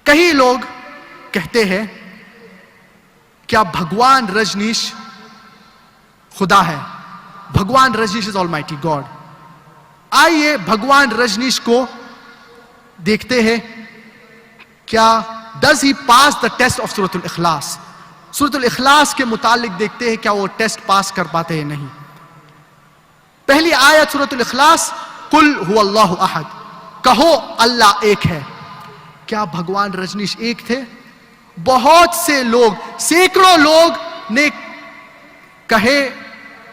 कई लोग कहते हैं क्या भगवान रजनीश खुदा है? Bhagwan Rajneesh is almighty God. आइए भगवान रजनीश को देखते हैं, क्या does he pass the test of सूरतुल इखलास। सूरतुल इखलास के मुतालिक देखते हैं क्या वो टेस्ट पास कर पाते हैं नहीं। पहली आयत सूरतुल इखलास, कुल हुवल्लाहु अहद, कहो अल्लाह एक है। क्या भगवान रजनीश एक थे? बहुत से लोग, सैकड़ों लोग ने कहे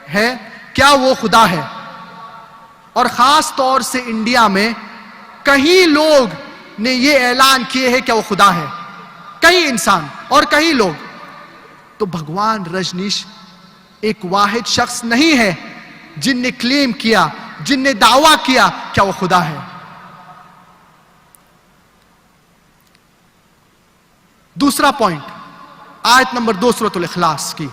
हैं क्या वो खुदा है, और खास तौर से इंडिया में कई लोग ने ये ऐलान किए हैं क्या वो खुदा है, कई इंसान और कई लोग। तो भगवान रजनीश एक वाहिद शख्स नहीं है जिनने क्लेम किया, जिनने दावा किया क्या वो खुदा है। दूसरा पॉइंट, आयत नंबर 2 सूरतुल इखलास की,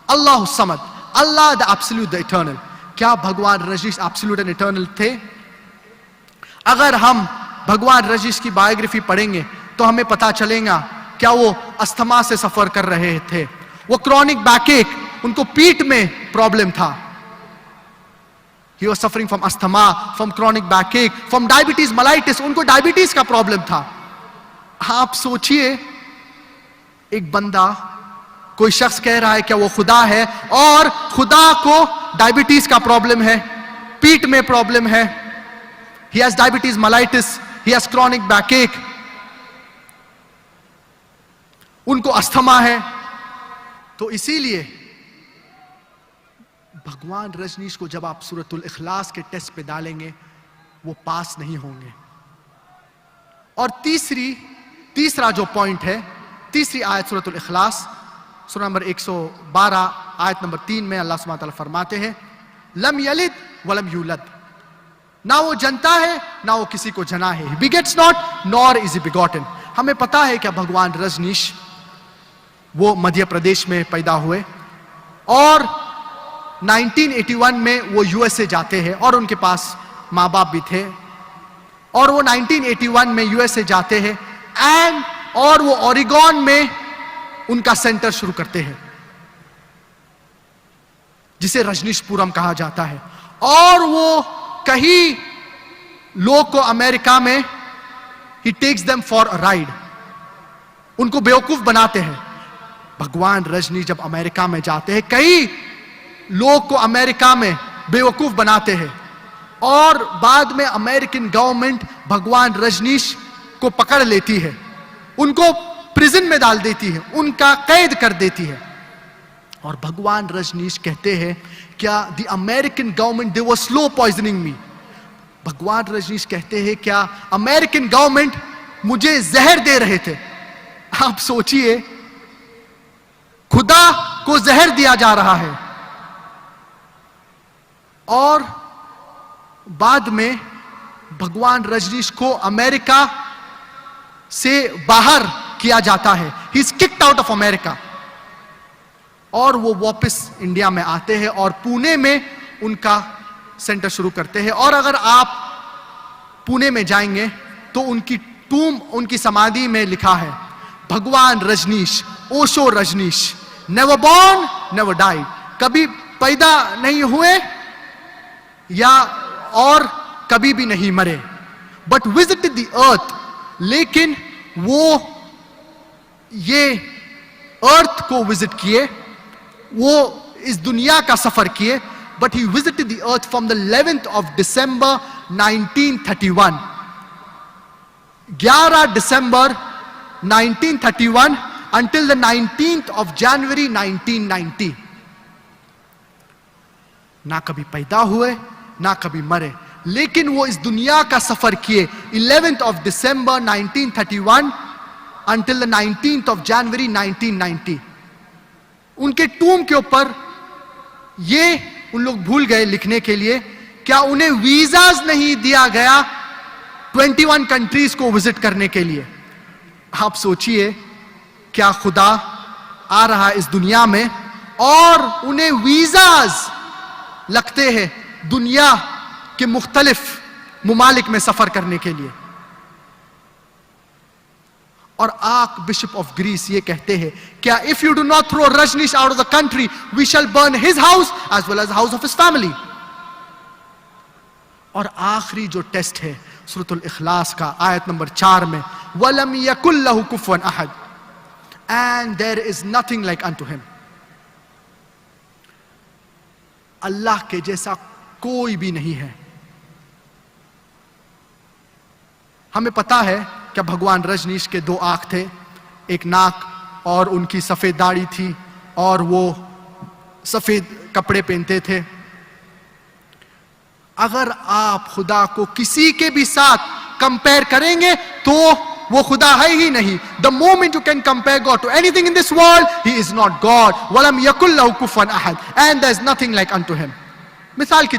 अल्लाहु समद, अल्लाह द एब्सोल्यूट द इटर्नल। क्या भगवान रजनीश एब्सोल्यूट एंड इटर्नल थे? अगर हम भगवान रजनीश की बायोग्राफी पढ़ेंगे तो हमें पता चलेगा क्या वो अस्थमा से सफर कर रहे थे, वो क्रॉनिक बैकएक, उनको पीठ में प्रॉब्लम था। He was suffering from asthma, from chronic backache, from diabetes mellitus, उनको डायबिटीज का प्रॉब्लम था। आप सोचिए, एक बंदा, कोई शख्स कह रहा है क्या वो खुदा है, और खुदा को डायबिटीज का प्रॉब्लम है, पीठ में प्रॉब्लम है, he has diabetes mellitus, he has chronic backache, उनको अस्थमा है। तो इसीलिए भगवान रजनीश को जब आप सूरतुल इखलास के टेस्ट पे डालेंगे वो पास नहीं होंगे। और तीसरा जो पॉइंट है, तीसरी आयत सूरतुल इखलास, सूरा नंबर 112 आयत नंबर 3 में अल्लाह सुब्हानहू व तआला फरमाते हैं, लम यलिद वलम यूलद, ना वो जनता है ना वो किसी को जना है, begets not nor is begotten. हमें पता है क्या भगवान रजनीश वो मध्य प्रदेश में पैदा हुए और 1981 में वो यूएसए जाते हैं, और उनके पास माँ बाप भी थे, और वो 1981 में यूएसए जाते हैं और वो ओरेगॉन में उनका सेंटर शुरू करते हैं जिसे रजनीशपुरम कहा जाता है। और वो कई लोग को अमेरिका में ही takes them for a ride, उनको बेवकूफ बनाते हैं। भगवान रजनीश जब अमेरिका में जाते हैं, कई लोग को अमेरिका में बेवकूफ बनाते हैं, और बाद में अमेरिकन गवर्नमेंट भगवान रजनीश को पकड़ लेती है, उनको प्रिजन में डाल देती है, उनका कैद कर देती है। और भगवान रजनीश कहते हैं क्या the American government they were slow poisoning me. Bhagwan Rajneesh कहते हैं क्या अमेरिकन गवर्नमेंट मुझे जहर दे रहे थे। आप सोचिए, खुदा को जहर दिया जा रहा है, और बाद में भगवान रजनीश को अमेरिका से बाहर किया जाता है, he is kicked out of America, और वो वापस इंडिया में आते हैं और पुणे में उनका सेंटर शुरू करते हैं। और अगर आप पुणे में जाएंगे तो उनकी टूम, उनकी समाधि में लिखा है, Bhagwan Rajneesh, Osho Rajneesh, never born never died, कभी पैदा नहीं हुए या और कभी भी नहीं मरे, बट विजिटेड द अर्थ, लेकिन वो ये अर्थ को विजिट किए, वो इस दुनिया का सफर किए, but he visited the earth from the 11th of December 1931, 11 December 1931 until the 19th of January 1990। ना कभी पैदा हुए ना कभी मरे, लेकिन वो इस दुनिया का सफर किए 11th of December 1931 until the 19th of January 1990। उनके टूम के ऊपर ये उन लोग भूल गए लिखने के लिए, क्या उन्हें वीजाज नहीं दिया गया 21 कंट्रीज को विजिट करने के लिए। आप सोचिए, क्या खुदा आ रहा है इस दुनिया में और उन्हें वीजाज लगते हैं दुनिया के मुख्तलिफ मुमालिक में सफर करने के लिए। और आर्क बिशप ऑफ ग्रीस ये कहते हैं, क्या if you do not throw Rajneesh out of the country we shall burn his house as well as house of his family. और आखिरी जो टेस्ट है सूरतुल इखलास का आयत नंबर 4 में, वलम यकुल लहु कुफुवन अहद and there is nothing like unto him. अल्लाह के जैसा कोई भी नहीं है। हमें पता है क्या भगवान रजनीश के 2 आंख थे, एक नाक और उनकी सफेद दाढ़ी थी और वो सफेद कपड़े पहनते थे। अगर आप खुदा को किसी के भी साथ कंपेयर करेंगे तो वो खुदा है ही नहीं। The moment you can compare God to anything in this world, he is not God. वलम यकुल लहु कुफुवन अहद and there is nothing like unto him. मिसाल के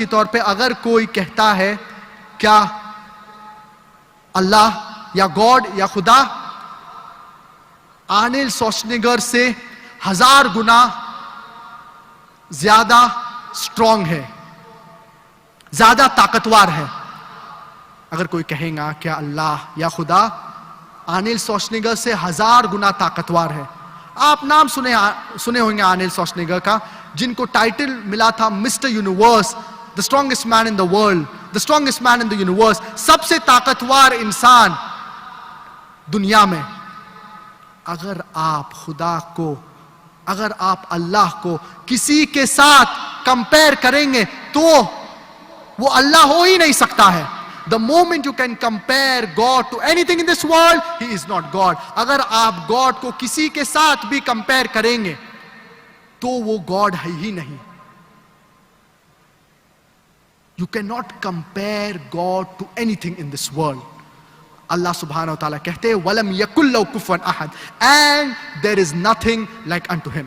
तौर पे अगर कोई कहता है क्या अल्लाह या गॉड या खुदा आर्नल्ड श्वार्ज़नेगर से 1000 गुना ज्यादा स्ट्रांग है, ज्यादा ताकतवर है। अगर कोई कहेगा क्या अल्लाह या खुदा आर्नल्ड श्वार्ज़नेगर से 1000 गुना ताकतवर है। आप नाम सुने होंगे आर्नल्ड श्वार्ज़नेगर का, जिनको टाइटल मिला था mister universe, the strongest man in the world, the strongest man in the universe, सबसे ताकतवर इंसान दुनिया में। अगर आप खुदा को, अगर आप अल्लाह को किसी के साथ कंपेयर करेंगे तो वो अल्लाह हो ही नहीं सकता है। The moment you can compare God to anything in this world, he is not God. अगर आप गॉड को किसी के साथ भी कंपेयर करेंगे तो वो गॉड है ही नहीं। You cannot compare God to anything in this world. Allah subhanahu wa ta'ala कहते हैं वलम यकुल लहु कुफुवन अहद and there is nothing like unto him.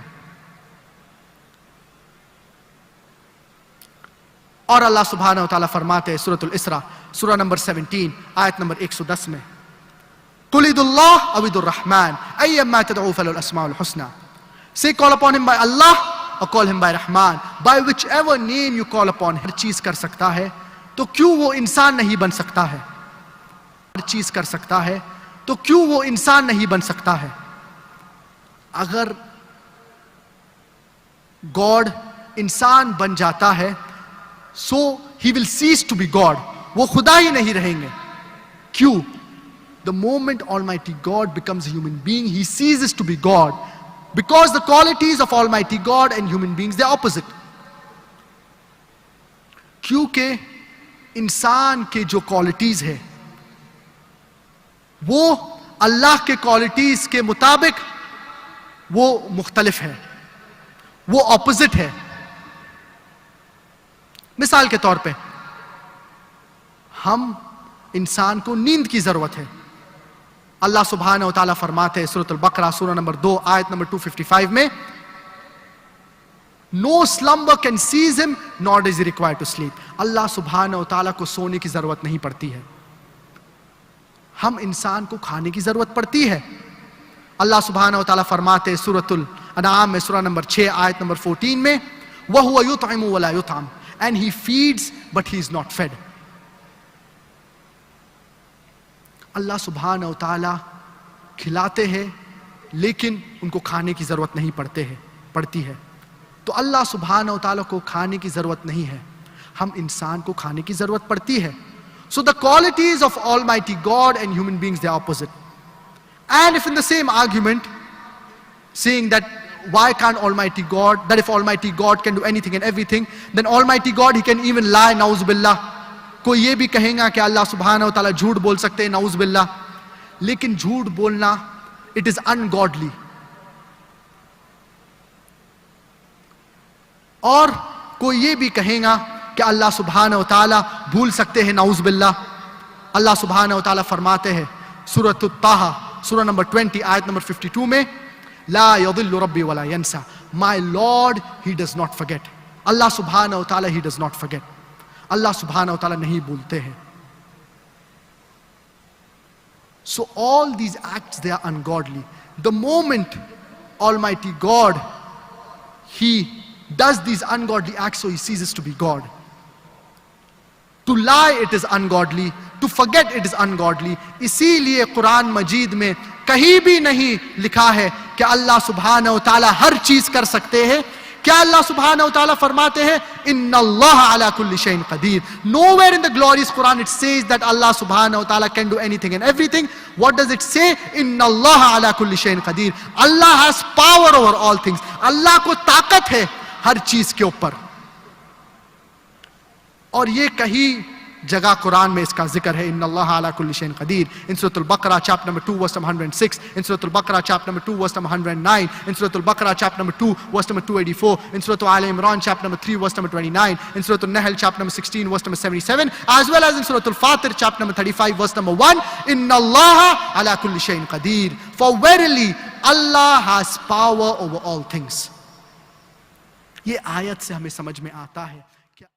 और अल्लाह सुब्हानहु व तआला फरमाते हैं सूरतुल इसरा सूरा नंबर 17 आयत नंबर 110 में, कुलिदुल्लाह अविदुर रहमान अय्यम्मा तदऊ फलहुल अस्माउल हुस्ना। Say call upon him by Allah or call him by Rahman, by whichever name you call upon. हर चीज कर सकता है तो क्यों वो इंसान नहीं बन सकता है? हर चीज कर सकता है तो क्यों वो इंसान नहीं बन सकता है? अगर गॉड इंसान बन जाता है so he will cease to be God, वो खुदा ही नहीं रहेंगे। क्यों? The moment Almighty God becomes a human being, he ceases to be God, because the qualities of Almighty God and human beings they are opposite. क्योंकि इंसान के जो qualities है वो अल्लाह के क्वालिटीज के मुताबिक वो मुख्तलिफ है, वो ऑपोजिट है। मिसाल के तौर पे हम इंसान को नींद की जरूरत है। अल्लाह सुब्हानहु व तआला फरमाते हैं सूरह अल-बकरा सूरा नंबर 2 आयत नंबर 255 में, no slumber can seize him not is required to sleep. अल्लाह सुब्हानहु व तआला को सोने की जरूरत नहीं पड़ती है। हम इंसान को खाने की जरूरत पड़ती है। अल्लाह सुब्हानहु व तआला फरमाते हैं सूरतुल अनआम में सूरा नंबर 6 आयत नंबर 14 में, वहुव युतइमु वला युतअम and he feeds but he is not fed. अल्लाह सुब्हानहु व तआला खिलाते हैं लेकिन उनको खाने की जरूरत नहीं पड़ती है। तो अल्लाह सुब्हानहु व तआला को खाने की जरूरत नहीं है, हम इंसान को खाने की जरूरत पड़ती है। So the qualities of Almighty God and human beings they are opposite. And if in the same argument saying that why can't Almighty God, that if Almighty God can do anything and everything, then Almighty God he can even lie, नाउज़ बिल्लाह। कोई ये भी कहेगा कि अल्लाह सुब्हानहु व तआला झूठ बोल सकते हैं, नाउज़ बिल्लाह। लेकिन झूठ बोलना इट इज अनगॉडली। और कोई ये भी कहेगा कि अल्लाह सुब्हानहु व तआला भूल सकते हैं, नाउज़ बिल्लाह। अल्लाह सुब्हानहु व तआला फरमाते हैं सूरह ताहा सूरा नंबर 20 आयत नंबर 52 में, ला यदिल्लु रब्बी वला यंसा, my Lord he does not forget. अल्लाह सुब्हानहु व तआला ही डज नॉट फॉरगेट। अल्लाह सुब्हानहु व तआला नहीं भूलते हैं। So all these acts they are ungodly. The moment Almighty God he does these ungodly acts, so he ceases to be God. To lie it is ungodly, to forget it is ungodly. इसीलिए कुरान मजीद में कहीं भी नहीं लिखा है कि अल्लाह सुब्हानहू व तआला हर चीज कर सकते हैं। क्या अल्लाह सुब्हानहू व तआला फरमाते हैं इन्नल्लाह अला कुल्ली शैइन कदीर। Nowhere in the glorious Quran it says that Allah सुब्हानहू व तआला can do anything and everything. What does it say? इन्नल्लाह अला कुल्ली शैइन कदीर। Allah has power over all things. अल्लाह को ताकत है हर चीज के ऊपर। और ये कहीं जगह कुरान में इसका जिक्र है इन्नल्लाह अला कुल्ली शैइन कदीर। इन सूरतुल बकरा chapter number 2 verse number 106, in सूरतुल बकरा chapter number 2 verse number 109, in सूरतुल बकरा chapter number 2 verse number 284, in सूरतुल आल इमरान chapter number 3 verse number 29, in सूरतुल नहल chapter number 16 verse number 77, as well as in सूरतुल फातिर चैप्टर नंबर 35 वर्स नंबर 1, इन्नल्लाह अला कुल्ली शैइन Qadeer, for verily Allah has power over all things। ये आयत से हमें समझ में आता है